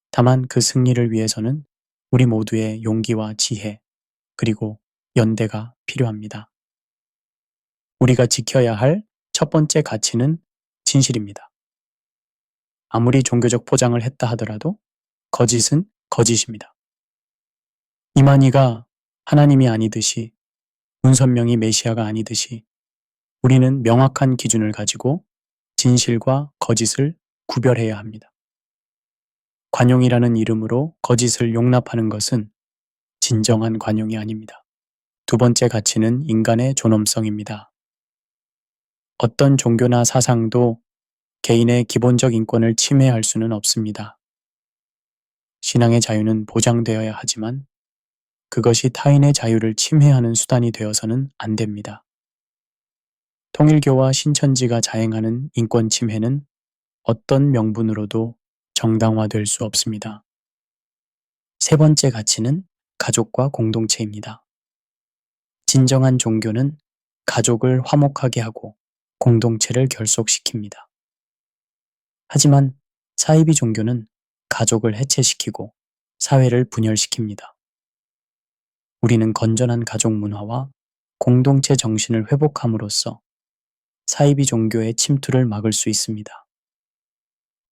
다만 그 승리를 위해서는 우리 모두의 용기와 지혜, 그리고 연대가 필요합니다. 우리가 지켜야 할 첫 번째 가치는 진실입니다. 아무리 종교적 포장을 했다 하더라도 거짓은 거짓입니다. 이만희가 하나님이 아니듯이 문선명이 메시아가 아니듯이 우리는 명확한 기준을 가지고 진실과 거짓을 구별해야 합니다. 관용이라는 이름으로 거짓을 용납하는 것은 진정한 관용이 아닙니다. 두 번째 가치는 인간의 존엄성입니다. 어떤 종교나 사상도 개인의 기본적 인권을 침해할 수는 없습니다. 신앙의 자유는 보장되어야 하지만 그것이 타인의 자유를 침해하는 수단이 되어서는 안 됩니다. 통일교와 신천지가 자행하는 인권 침해는 어떤 명분으로도 정당화될 수 없습니다. 세 번째 가치는 가족과 공동체입니다. 진정한 종교는 가족을 화목하게 하고 공동체를 결속시킵니다. 하지만 사이비 종교는 가족을 해체시키고 사회를 분열시킵니다. 우리는 건전한 가족 문화와 공동체 정신을 회복함으로써 사이비 종교의 침투를 막을 수 있습니다.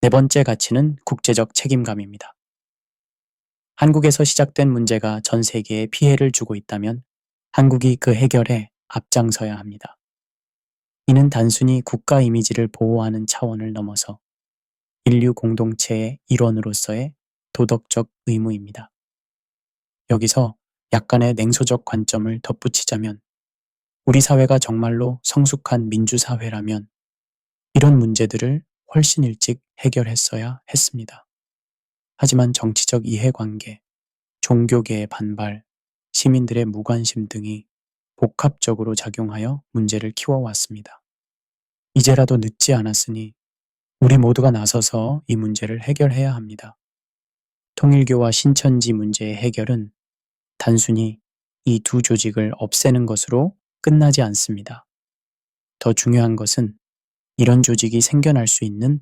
네 번째 가치는 국제적 책임감입니다. 한국에서 시작된 문제가 전 세계에 피해를 주고 있다면 한국이 그 해결에 앞장서야 합니다. 이는 단순히 국가 이미지를 보호하는 차원을 넘어서 인류 공동체의 일원으로서의 도덕적 의무입니다. 여기서 약간의 냉소적 관점을 덧붙이자면 우리 사회가 정말로 성숙한 민주사회라면 이런 문제들을 훨씬 일찍 해결했어야 했습니다. 하지만 정치적 이해관계, 종교계의 반발, 시민들의 무관심 등이 복합적으로 작용하여 문제를 키워왔습니다. 이제라도 늦지 않았으니 우리 모두가 나서서 이 문제를 해결해야 합니다. 통일교와 신천지 문제의 해결은 단순히 이 두 조직을 없애는 것으로 끝나지 않습니다. 더 중요한 것은 이런 조직이 생겨날 수 있는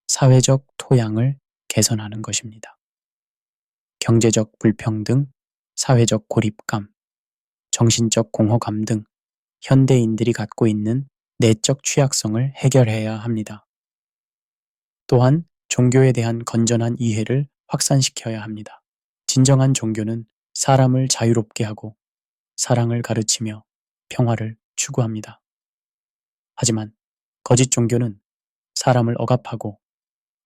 사회적 토양을 개선하는 것입니다. 경제적 불평등, 사회적 고립감, 정신적 공허감 등 현대인들이 갖고 있는 내적 취약성을 해결해야 합니다. 또한 종교에 대한 건전한 이해를 확산시켜야 합니다. 진정한 종교는 사람을 자유롭게 하고 사랑을 가르치며 평화를 추구합니다. 하지만 거짓 종교는 사람을 억압하고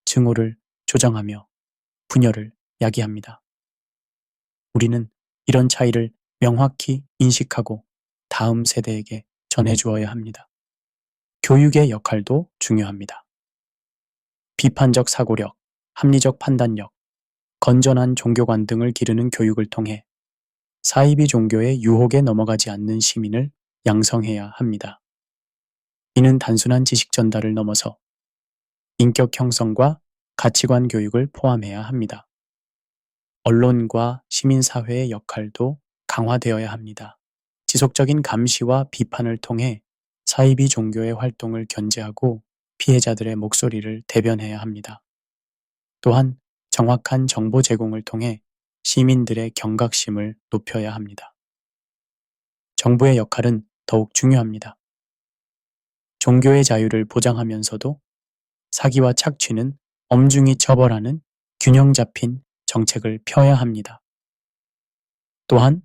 증오를 조장하며 분열을 야기합니다. 우리는 이런 차이를 명확히 인식하고 다음 세대에게 전해주어야 합니다. 교육의 역할도 중요합니다. 비판적 사고력, 합리적 판단력, 건전한 종교관 등을 기르는 교육을 통해 사이비 종교의 유혹에 넘어가지 않는 시민을 양성해야 합니다. 이는 단순한 지식 전달을 넘어서 인격 형성과 가치관 교육을 포함해야 합니다. 언론과 시민사회의 역할도 강화되어야 합니다. 지속적인 감시와 비판을 통해 사이비 종교의 활동을 견제하고 피해자들의 목소리를 대변해야 합니다. 또한 정확한 정보 제공을 통해 시민들의 경각심을 높여야 합니다. 정부의 역할은 더욱 중요합니다. 종교의 자유를 보장하면서도 사기와 착취는 엄중히 처벌하는 균형 잡힌 정책을 펴야 합니다. 또한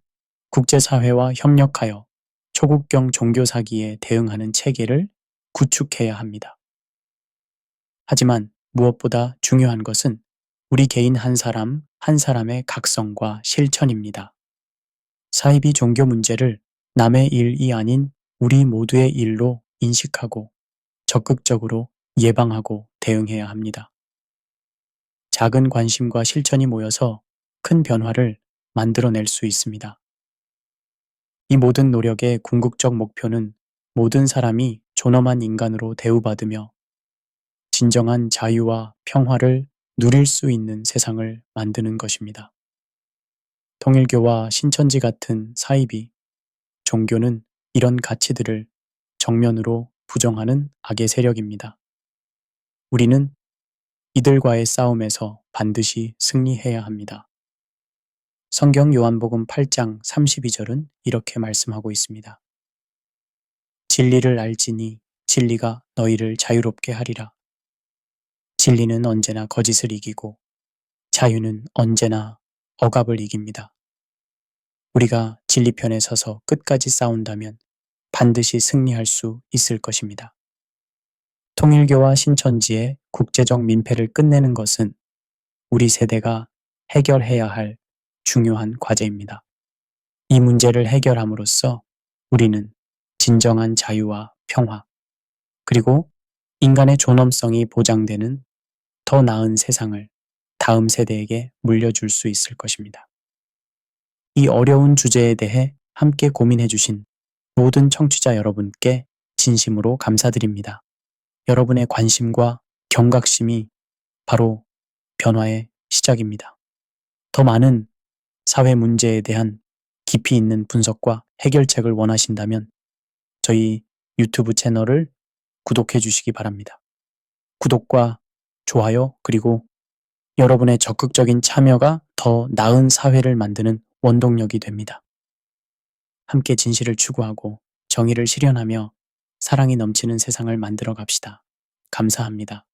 국제사회와 협력하여 초국경 종교 사기에 대응하는 체계를 구축해야 합니다. 하지만 무엇보다 중요한 것은 우리 개인 한 사람 한 사람의 각성과 실천입니다. 사이비 종교 문제를 남의 일이 아닌 우리 모두의 일로 인식하고 적극적으로 예방하고 대응해야 합니다. 작은 관심과 실천이 모여서 큰 변화를 만들어낼 수 있습니다. 이 모든 노력의 궁극적 목표는 모든 사람이 존엄한 인간으로 대우받으며 진정한 자유와 평화를 누릴 수 있는 세상을 만드는 것입니다. 통일교와 신천지 같은 사이비, 종교는 이런 가치들을 정면으로 부정하는 악의 세력입니다. 우리는 이들과의 싸움에서 반드시 승리해야 합니다. 성경 요한복음 8장 32절은 이렇게 말씀하고 있습니다. 진리를 알지니 진리가 너희를 자유롭게 하리라. 진리는 언제나 거짓을 이기고 자유는 언제나 억압을 이깁니다. 우리가 진리 편에 서서 끝까지 싸운다면 반드시 승리할 수 있을 것입니다. 통일교와 신천지의 국제적 민폐를 끝내는 것은 우리 세대가 해결해야 할 중요한 과제입니다. 이 문제를 해결함으로써 우리는 진정한 자유와 평화, 그리고 인간의 존엄성이 보장되는 더 나은 세상을 다음 세대에게 물려줄 수 있을 것입니다. 이 어려운 주제에 대해 함께 고민해 주신 모든 청취자 여러분께 진심으로 감사드립니다. 여러분의 관심과 경각심이 바로 변화의 시작입니다. 더 많은 사회 문제에 대한 깊이 있는 분석과 해결책을 원하신다면 저희 유튜브 채널을 구독해 주시기 바랍니다. 구독과 좋아요 그리고 여러분의 적극적인 참여가 더 나은 사회를 만드는 원동력이 됩니다. 함께 진실을 추구하고 정의를 실현하며 사랑이 넘치는 세상을 만들어 갑시다. 감사합니다.